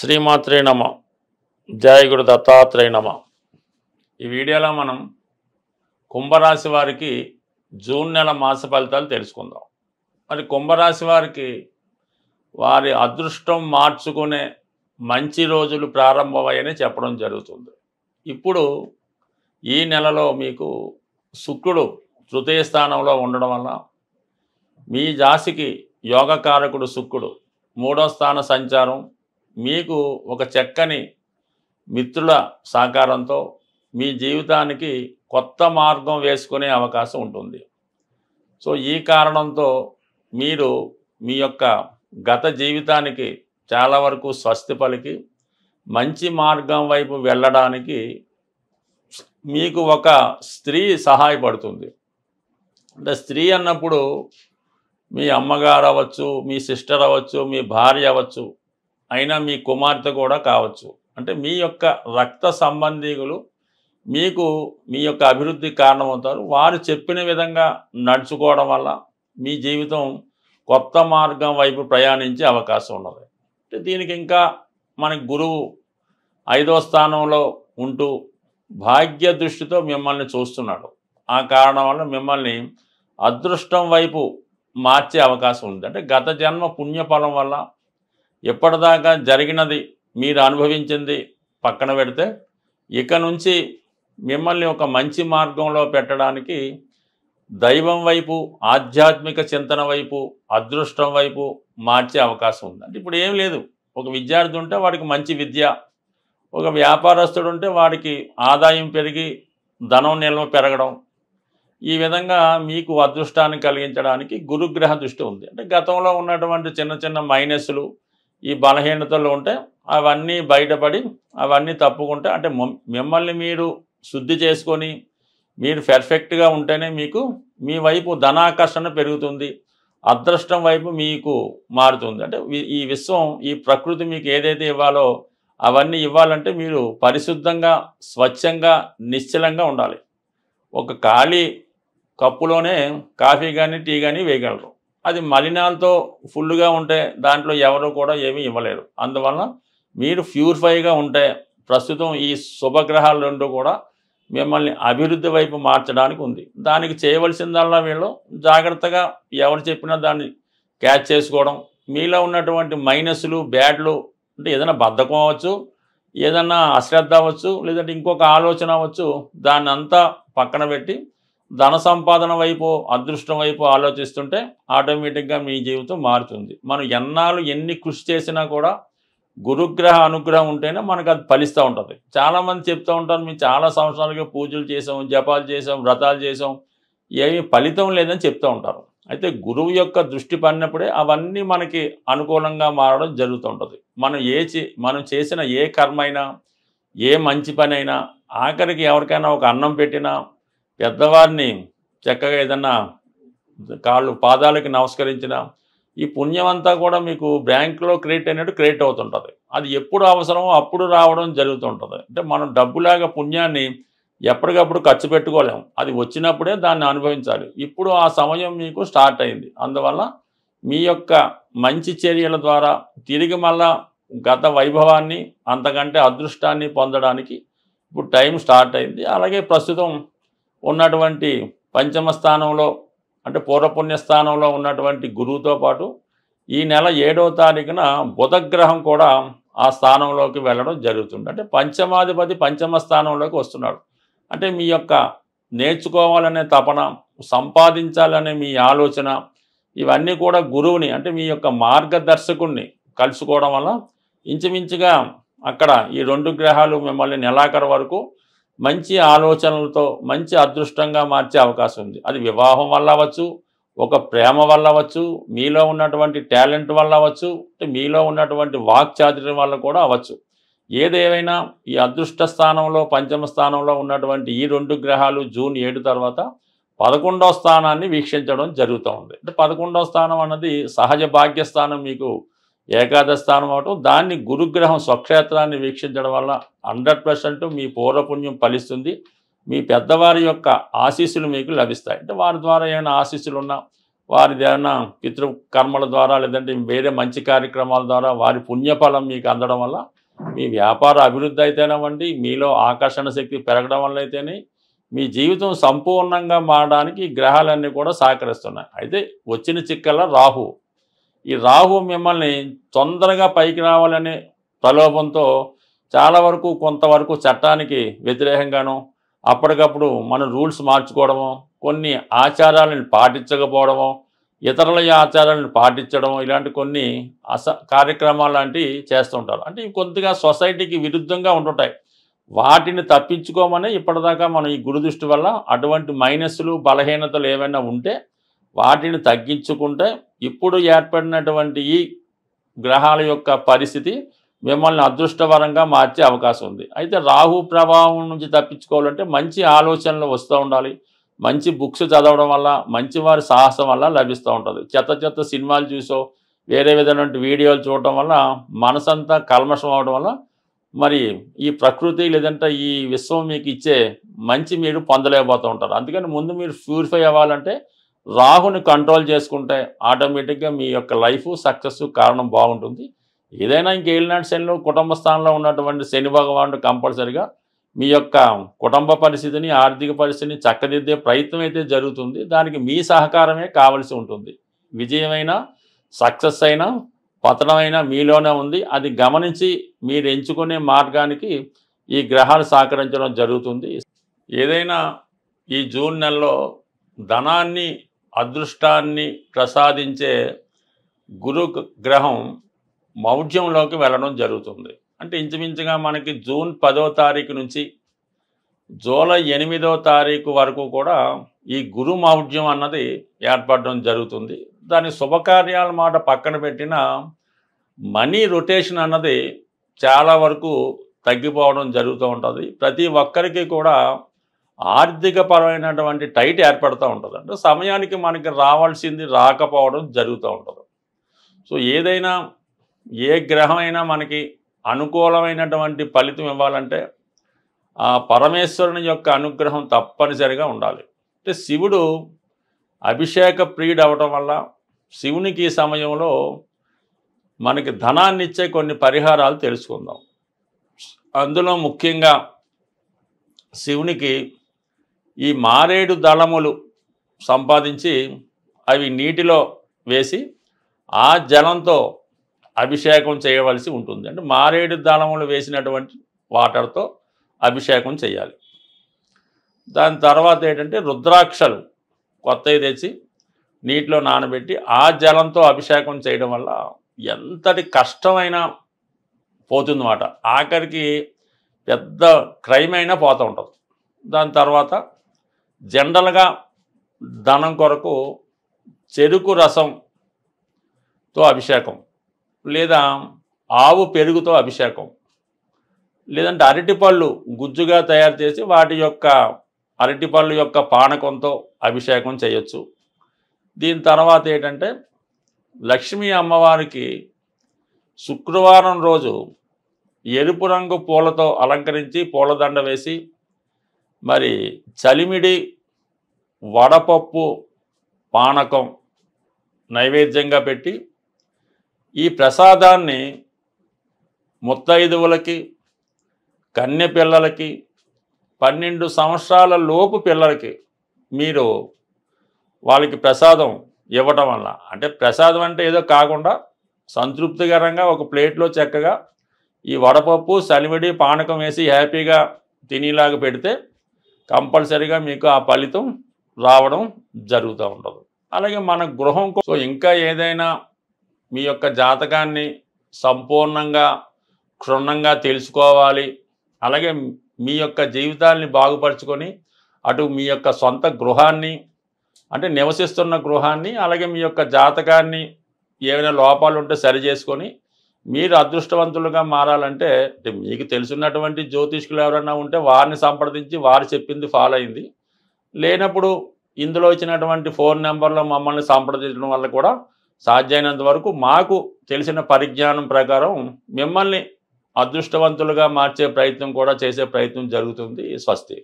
శ్రీమాత్రే నమ. జయ గురు దత్తాత్రేయ నమ. ఈ వీడియోలో మనం కుంభరాశి వారికి జూన్ నెల మాస ఫలితాలు తెలుసుకుందాం. మరి కుంభరాశి వారికి వారి అదృష్టం మార్చుకునే మంచి రోజులు ప్రారంభమయ్యని చెప్పడం జరుగుతుంది. ఇప్పుడు ఈ నెలలో మీకు శుక్రుడు తృతీయ స్థానంలో ఉండడం వల్ల మీ రాశికి యోగకారకుడు శుక్రుడు మూడో స్థాన సంచారం మీకు ఒక చక్కని మిత్రుల సహకారంతో మీ జీవితానికి కొత్త మార్గం వేసుకునే అవకాశం ఉంటుంది. సో ఈ కారణంతో మీరు మీ యొక్క గత జీవితానికి చాలా వరకు స్వస్తి పలికి మంచి మార్గం వైపు వెళ్ళడానికి మీకు ఒక స్త్రీ సహాయపడుతుంది. అంటే స్త్రీ అన్నప్పుడు మీ అమ్మగారు అవ్వచ్చు, మీ సిస్టర్ అవ్వచ్చు, మీ భార్య అవ్వచ్చు, అయినా మీ కుమార్తె కూడా కావచ్చు. అంటే మీ యొక్క రక్త సంబంధీకులు మీకు మీ యొక్క అభివృద్ధికి కారణమవుతారు. వారు చెప్పిన విధంగా నడుచుకోవడం వల్ల మీ జీవితం కొత్త మార్గం వైపు ప్రయాణించే అవకాశం ఉన్నది. అంటే దీనికి ఇంకా మనకి గురువు 5వ స్థానంలో ఉంటూ భాగ్య దృష్టితో మిమ్మల్ని చూస్తున్నాడు. ఆ కారణం వల్ల మిమ్మల్ని అదృష్టం వైపు మార్చే అవకాశం ఉంది. అంటే గత జన్మ పుణ్యఫలం వల్ల ఎప్పటిదాకా జరిగినది మీరు అనుభవించింది పక్కన పెడితే ఇక నుంచి మిమ్మల్ని ఒక మంచి మార్గంలో పెట్టడానికి దైవం వైపు, ఆధ్యాత్మిక చింతన వైపు, అదృష్టం వైపు మార్చే అవకాశం ఉంది. అంటే ఇప్పుడు ఏం లేదు, ఒక విద్యార్థి ఉంటే వాడికి మంచి విద్య, ఒక వ్యాపారస్తుడు ఉంటే వాడికి ఆదాయం పెరిగి ధనం నిల్వ పెరగడం, ఈ విధంగా మీకు అదృష్టాన్ని కలిగించడానికి గురుగ్రహ దృష్టి ఉంది. అంటే గతంలో ఉన్నటువంటి చిన్న చిన్న మైనస్లు, ఈ బలహీనతలు ఉంటే అవన్నీ బయటపడి అవన్నీ తప్పుకుంటే, అంటే మిమ్మల్ని మీరు శుద్ధి చేసుకొని మీరు పర్ఫెక్ట్గా ఉంటేనే మీకు మీ వైపు ధనాకర్షణ పెరుగుతుంది, అదృష్టం వైపు మీకు మారుతుంది. అంటే ఈ విశ్వం, ఈ ప్రకృతి మీకు ఏదైతే ఇవ్వాలో అవన్నీ ఇవ్వాలంటే మీరు పరిశుద్ధంగా, స్వచ్ఛంగా, నిశ్చలంగా ఉండాలి. ఒక ఖాళీ కప్పులోనే కాఫీ కానీ టీ కానీ వేయగలరు. అది మలినాలతో ఫుల్గా ఉంటే దాంట్లో ఎవరు కూడా ఏమీ ఇవ్వలేరు. అందువల్ల మీరు ప్యూరిఫైగా ఉంటే ప్రస్తుతం ఈ శుభగ్రహాలు రెండు కూడా మిమ్మల్ని అభివృద్ధి వైపు మార్చడానికి ఉంది. దానికి చేయవలసిందల్లా వీళ్ళు జాగ్రత్తగా ఎవరు చెప్పినా దాన్ని క్యాచ్ చేసుకోవడం, మీలో ఉన్నటువంటి మైనస్లు, బ్యాడ్లు, అంటే ఏదైనా బద్ధకం అవ్వచ్చు, ఏదన్నా అశ్రద్ధ అవ్వచ్చు, లేదంటే ఇంకొక ఆలోచన అవ్వచ్చు, దాన్ని అంతా పక్కన పెట్టి ధన సంపాదన వైపు, అదృష్టం వైపు ఆలోచిస్తుంటే ఆటోమేటిక్గా మీ జీవితం మారుతుంది. మనం ఎన్ని కృషి చేసినా కూడా గురుగ్రహ అనుగ్రహం ఉంటేనే మనకు అది ఫలిస్తూ ఉంటుంది. చాలామంది చెప్తూ ఉంటారు, మేము చాలా సంవత్సరాలుగా పూజలు చేసాం, జపాలు చేసాం, వ్రతాలు చేసాం, ఏమీ ఫలితం లేదని చెప్తూ ఉంటారు. అయితే గురువు యొక్క దృష్టి పడినప్పుడే అవన్నీ మనకి అనుకూలంగా మారడం జరుగుతూ ఉంటుంది. మనం చేసిన ఏ కర్మ అయినా, ఏ మంచి పని అయినా, ఆఖరికి ఎవరికైనా ఒక అన్నం పెట్టినా, పెద్దవారిని చక్కగా ఏదన్నా పాదాలకి నమస్కరించిన ఈ పుణ్యం అంతా కూడా మీకు బ్యాంకులో క్రెడిట్ అయినట్టు క్రెడిట్ అవుతుంటుంది. అది ఎప్పుడు అవసరమో అప్పుడు రావడం జరుగుతుంటుంది. అంటే మనం డబ్బులాగా పుణ్యాన్ని ఎప్పటికప్పుడు ఖర్చు పెట్టుకోలేము, అది వచ్చినప్పుడే దాన్ని అనుభవించాలి. ఇప్పుడు ఆ సమయం మీకు స్టార్ట్ అయింది. అందువల్ల మీ యొక్క మంచి చర్యల ద్వారా తిరిగి మళ్ళా గత వైభవాన్ని, అంతకంటే అదృష్టాన్ని పొందడానికి ఇప్పుడు టైం స్టార్ట్ అయింది. అలాగే ప్రస్తుతం ఉన్నటువంటి పంచమ స్థానంలో, అంటే పూర్వపుణ్య స్థానంలో ఉన్నటువంటి గురువుతో పాటు ఈ నెల 7వ తారీఖున బుధగ్రహం కూడా ఆ స్థానంలోకి వెళ్ళడం జరుగుతుంది. అంటే పంచమాధిపతి పంచమ స్థానంలోకి వస్తున్నాడు. అంటే మీ యొక్క నేర్చుకోవాలనే తపన, సంపాదించాలనే మీ ఆలోచన, ఇవన్నీ కూడా గురువుని, అంటే మీ యొక్క మార్గదర్శకుడిని కలుసుకోవడం వల్ల ఇంచుమించుగా అక్కడ ఈ 2 గ్రహాలు మిమ్మల్ని నెలాఖరు వరకు మంచి ఆలోచనలతో మంచి అదృష్టంగా మార్చే అవకాశం ఉంది. అది వివాహం వల్ల అవ్వచ్చు, ఒక ప్రేమ వల్ల అవ్వచ్చు, మీలో ఉన్నటువంటి టాలెంట్ వల్ల అవ్వచ్చు, మీలో ఉన్నటువంటి వాక్చాతుర్యం వల్ల కూడా అవ్వచ్చు. ఏదేమైనా ఈ అదృష్ట స్థానంలో, పంచమ స్థానంలో ఉన్నటువంటి ఈ 2 గ్రహాలు జూన్ 7 తర్వాత 11వ స్థానాన్ని వీక్షించడం జరుగుతూ ఉంది. అంటే 11వ స్థానం అన్నది సహజ భాగ్యస్థానం, మీకు ఏకాదశ స్థానం అవటం, దాన్ని గురుగ్రహం స్వక్షేత్రాన్ని వీక్షించడం వల్ల 100% మీ పూర్వపుణ్యం ఫలిస్తుంది. మీ పెద్దవారి యొక్క ఆశీస్సులు మీకు లభిస్తాయి. అంటే వారి ద్వారా ఏమైనా ఆశీస్సులు ఉన్నా, వారి ఏమైనా పితృకర్మల ద్వారా, లేదంటే వేరే మంచి కార్యక్రమాల ద్వారా వారి పుణ్యఫలం మీకు అందడం వల్ల మీ వ్యాపార అభివృద్ధి అయితేనేవ్వండి, మీలో ఆకర్షణ శక్తి పెరగడం వల్ల అయితేనే మీ జీవితం సంపూర్ణంగా మారడానికి ఈ గ్రహాలన్నీ కూడా సహకరిస్తున్నాయి. అయితే వచ్చిన చిక్కల్లా రాహు. ఈ రాహు మిమ్మల్ని తొందరగా పైకి రావాలనే ప్రలోభంతో చాలా వరకు కొంతవరకు చట్టానికి వ్యతిరేకంగాను, అప్పటికప్పుడు మన రూల్స్ మార్చుకోవడము, కొన్ని ఆచారాలను పాటించకపోవడము, ఇతరుల ఆచారాలను పాటించడం, ఇలాంటి కొన్ని కార్యక్రమాలు లాంటివి చేస్తూ ఉంటారు. అంటే ఇవి కొద్దిగా సొసైటీకి విరుద్ధంగా ఉంటుంటాయి. వాటిని తప్పించుకోమని ఇప్పటిదాకా మనం ఈ గురు దృష్టి వల్ల అటువంటి మైనస్లు, బలహీనతలు ఏమైనా ఉంటే వాటిని తగ్గించుకుంటే ఇప్పుడు ఏర్పడినటువంటి ఈ గ్రహాల యొక్క పరిస్థితి మిమ్మల్ని అదృష్టవరంగా మార్చే అవకాశం ఉంది. అయితే రాహు ప్రభావం నుంచి తప్పించుకోవాలంటే మంచి ఆలోచనలు వస్తూ ఉండాలి. మంచి బుక్స్ చదవడం వల్ల, మంచి వారి సాహసం వల్ల లభిస్తూ ఉంటుంది. చెత్త సినిమాలు చూసో, వేరే విధమైన వీడియోలు చూడటం వల్ల మనసంతా కల్మషం అవడం వల్ల మరి ఈ ప్రకృతి లేదంటే ఈ విశ్వం మీకు ఇచ్చే మంచి మీరు పొందలేకపోతూ ఉంటారు. అందుకని ముందు మీరు ప్యూరిఫై అవ్వాలంటే రాహుని కంట్రోల్ చేసుకుంటే ఆటోమేటిక్గా మీ యొక్క లైఫ్ సక్సెస్ కారణం బాగుంటుంది. ఏదైనా ఇంకేలినాటి శనిలో కుటుంబ స్థానంలో ఉన్నటువంటి శని భగవానుడు కంపల్సరిగా మీ యొక్క కుటుంబ పరిస్థితిని, ఆర్థిక పరిస్థితిని చక్కదిద్దే ప్రయత్నం అయితే జరుగుతుంది. దానికి మీ సహకారమే కావలసి ఉంటుంది. విజయమైనా, సక్సెస్ అయినా, పతనమైనా మీలోనే ఉంది. అది గమనించి మీరు ఎంచుకునే మార్గానికి ఈ గ్రహాలు సహకరించడం జరుగుతుంది. ఏదైనా ఈ జూన్ నెలలో ధనాన్ని, అదృష్టాన్ని ప్రసాదించే గురు గ్రహం మౌఢ్యంలోకి వెళ్ళడం జరుగుతుంది. అంటే ఇంచుమించుగా మనకి జూన్ 10వ తారీఖు నుంచి జూలై 8వ తారీఖు వరకు కూడా ఈ గురు మౌఢ్యం అన్నది ఏర్పడడం జరుగుతుంది. దాని శుభకార్యాల మాట పక్కన పెట్టిన మనీ రొటేషన్ అన్నది చాలా వరకు తగ్గిపోవడం జరుగుతూ ఉంటుంది. ప్రతి ఒక్కరికి కూడా ఆర్థిక పరమైనటువంటి టైట్ ఏర్పడుతూ ఉంటుంది. అంటే సమయానికి మనకి రావాల్సింది రాకపోవడం జరుగుతూ ఉంటుంది. సో ఏదైనా ఏ గ్రహమైనా మనకి అనుకూలమైనటువంటి ఫలితం ఇవ్వాలంటే ఆ పరమేశ్వరుని యొక్క అనుగ్రహం తప్పనిసరిగా ఉండాలి. అంటే శివుడు అభిషేక ప్రియుడు అవటం వల్ల శివునికి ఈ సమయంలో మనకి ధనాన్ని ఇచ్చే కొన్ని పరిహారాలు తెలుసుకుందాం. అందులో ముఖ్యంగా శివునికి ఈ మారేడు దళములు సంపాదించి అవి నీటిలో వేసి ఆ జలంతో అభిషేకం చేయవలసి ఉంటుంది. అంటే మారేడు దళములు వేసినటువంటి వాటర్తో అభిషేకం చేయాలి. దాని తర్వాత ఏంటంటే రుద్రాక్షలు కొత్తవి తెచ్చి నీటిలో నానబెట్టి ఆ జలంతో అభిషేకం చేయడం వల్ల ఎంతటి కష్టమైనా పోతుందన్నమాట. ఆఖరికి పెద్ద క్రైమ్ అయినా పోతూ ఉంటుంది. దాని తర్వాత జనరల్గా ధనం కొరకు చెరుకు రసంతో అభిషేకం, లేదా ఆవు పెరుగుతో అభిషేకం, లేదంటే అరటిపళ్ళు గుజ్జుగా తయారు చేసి వాటి యొక్క అరటిపళ్ళు యొక్క పానకంతో అభిషేకం చేయొచ్చు. దీని తర్వాత ఏంటంటే లక్ష్మీ అమ్మవారికి శుక్రవారం రోజు ఎరుపు రంగు పూలతో అలంకరించి పూలదండ వేసి మరి చలిమిడి, వడపప్పు, పానకం నైవేద్యంగా పెట్టి ఈ ప్రసాదాన్ని ముత్తైదువులకి, కన్య పిల్లలకి, 12 సంవత్సరాల లోపు పిల్లలకి మీరు వాళ్ళకి ప్రసాదం ఇవ్వటం వల్ల, అంటే ప్రసాదం అంటే ఏదో కాకుండా సంతృప్తికరంగా ఒక ప్లేట్లో చక్కగా ఈ వడపప్పు, చలిమిడి, పానకం వేసి హ్యాపీగా తినేలాగా పెడితే కంపల్సరీగా మీకు ఆ ఫలితం రావడం జరుగుతూ ఉంటుంది. అలాగే మన గృహం ఇంకా ఏదైనా మీ యొక్క జాతకాన్ని సంపూర్ణంగా క్షుణ్ణంగా తెలుసుకోవాలి, అలాగే మీ యొక్క జీవితాన్ని బాగుపరుచుకొని అటు మీ యొక్క సొంత గృహాన్ని అంటే నివసిస్తున్న గృహాన్ని, అలాగే మీ యొక్క జాతకాన్ని ఏమైనా లోపాలు ఉంటే సరి చేసుకొని మీరు అదృష్టవంతులుగా మారాలంటే మీకు తెలుసున్నటువంటి జ్యోతిష్కులు ఎవరైనా ఉంటే వారిని సంప్రదించి వారు చెప్పింది ఫాలో అయింది. లేనప్పుడు ఇందులో ఇచ్చినటువంటి ఫోన్ నెంబర్లో మమ్మల్ని సంప్రదించడం వల్ల కూడా సాధ్యమైనంత వరకు మాకు తెలిసిన పరిజ్ఞానం ప్రకారం మిమ్మల్ని అదృష్టవంతులుగా మార్చే ప్రయత్నం కూడా చేసే ప్రయత్నం జరుగుతుంది. స్వస్తి.